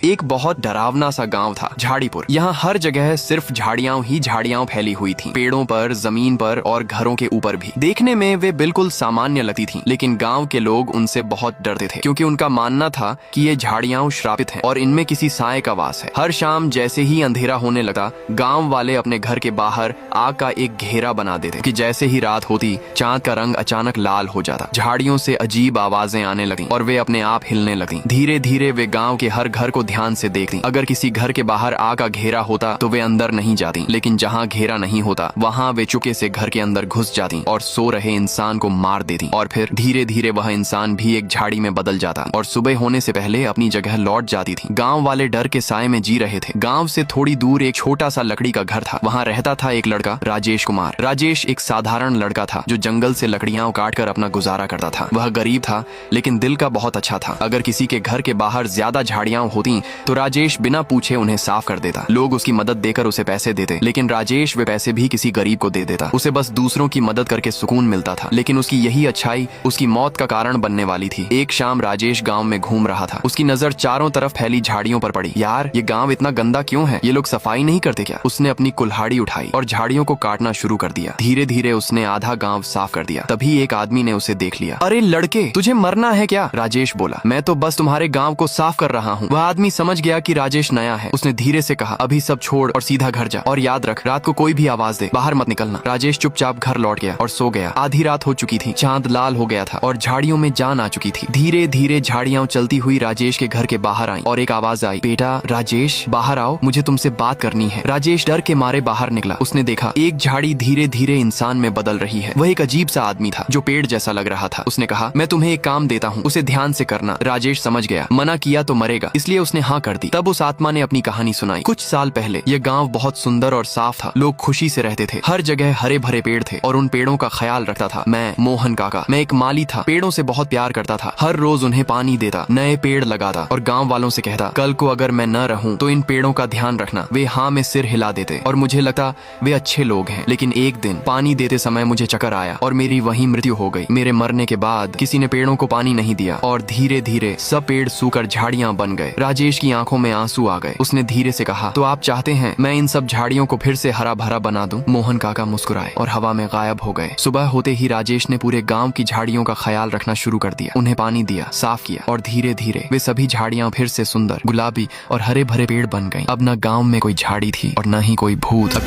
एक बहुत डरावना सा गांव था, झाड़ीपुर। यहाँ हर जगह सिर्फ झाड़ियां ही झाड़ियां फैली हुई थीं, पेड़ों पर, जमीन पर और घरों के ऊपर भी। देखने में वे बिल्कुल सामान्य लगती थीं, लेकिन गांव के लोग उनसे बहुत डरते थे, क्योंकि उनका मानना था कि ये झाड़ियां श्रापित हैं और इनमें किसी साए का वास है। हर शाम जैसे ही अंधेरा होने लगा, गांव वाले अपने घर के बाहर आग का एक घेरा बना देते कि जैसे ही रात होती, चांद का रंग अचानक लाल हो जाता। झाड़ियों से अजीब आवाजें आने लगीं और वे अपने आप हिलने लगीं। धीरे धीरे वे गांव के हर घर को ध्यान से देखती। अगर किसी घर के बाहर आग का घेरा होता तो वे अंदर नहीं जाती, लेकिन जहाँ घेरा नहीं होता वहाँ वे चुपके से घर के अंदर घुस जाती और सो रहे इंसान को मार देती। और फिर धीरे धीरे वह इंसान भी एक झाड़ी में बदल जाता और सुबह होने से पहले अपनी जगह लौट जाती थी। गांव वाले डर के साए में जी रहे थे। गांव से थोड़ी दूर एक छोटा सा लकड़ी का घर था। वहाँ रहता था एक लड़का, राजेश कुमार। राजेश एक साधारण लड़का था जो जंगल से लकड़ियां काट कर अपना गुजारा करता था। वह गरीब था, लेकिन दिल का बहुत अच्छा था। अगर किसी के घर के बाहर ज्यादा झाड़ियां होती तो राजेश बिना पूछे उन्हें साफ कर देता। लोग उसकी मदद देकर उसे पैसे देते, लेकिन राजेश वे पैसे भी किसी गरीब को दे देता। उसे बस दूसरों की मदद करके सुकून मिलता था, लेकिन उसकी यही अच्छाई उसकी मौत का कारण बनने वाली थी। एक शाम राजेश गांव में घूम रहा था। उसकी नजर चारों तरफ फैली झाड़ियों पर पड़ी। यार, ये गांव इतना गंदा क्यों है? ये लोग सफाई नहीं करते क्या? उसने अपनी कुल्हाड़ी उठाई और झाड़ियों को काटना शुरू कर दिया। धीरे धीरे उसने आधा गांव साफ कर दिया। तभी एक आदमी ने उसे देख लिया। अरे लड़के, तुझे मरना है क्या? राजेश बोला। मैं तो बस तुम्हारे गांव को साफ कर रहा हूँ। वह आदमी समझ गया कि राजेश नया है। उसने धीरे से कहा, अभी सब छोड़ और सीधा घर जा, और याद रख, रात को कोई भी आवाज दे बाहर मत निकलना। राजेश चुपचाप घर लौट गया और सो गया। आधी रात हो चुकी थी, चांद लाल हो गया था और झाड़ियों में जान आ चुकी थी। धीरे धीरे झाड़ियां चलती हुई राजेश के घर के बाहर आई और एक आवाज आई, बेटा राजेश, बाहर आओ, मुझे तुमसे बात करनी है। राजेश डर के मारे बाहर निकला। उसने देखा एक झाड़ी धीरे धीरे इंसान में बदल रही है। वह एक अजीब सा आदमी था जो पेड़ जैसा लग रहा था। उसने कहा, मैं तुम्हें एक काम देता हूँ, उसे ध्यान से करना। राजेश समझ गया, मना किया तो मरेगा, इसलिए उसने हाँ कर दी। तब उस आत्मा ने अपनी कहानी सुनाई। कुछ साल पहले यह गांव बहुत सुंदर और साफ था। लोग खुशी से रहते थे। हर जगह हरे भरे पेड़ थे और उन पेड़ों का ख्याल रखता था मैं, मोहन काका। मैं एक माली था, पेड़ों से बहुत प्यार करता था। हर रोज उन्हें पानी देता, नए पेड़ लगाता और गांव वालों से कहता, कल को अगर मैं न रहूं तो इन पेड़ों का ध्यान रखना। वे हाँ में सिर हिला देते और मुझे लगता वे अच्छे लोग हैं। लेकिन एक दिन पानी देते समय मुझे चक्कर आया और मेरी वहीं मृत्यु हो गई। मेरे मरने के बाद किसी ने पेड़ों को पानी नहीं दिया और धीरे धीरे सब पेड़ सूखकर झाड़ियां बन गए। राजेश की आंखों में आंसू आ गए। उसने धीरे से कहा, तो आप चाहते हैं मैं इन सब झाड़ियों को फिर से हरा भरा बना दूं? मोहन काका मुस्कुराए और हवा में गायब हो गए। सुबह होते ही राजेश ने पूरे गांव की झाड़ियों का ख्याल रखना शुरू कर दिया। उन्हें पानी दिया, साफ किया और धीरे धीरे वे सभी झाड़ियां फिर से सुंदर, गुलाबी और हरे भरे पेड़ बन गईं। अब न गांव में कोई झाड़ी थी और न ही कोई भूत।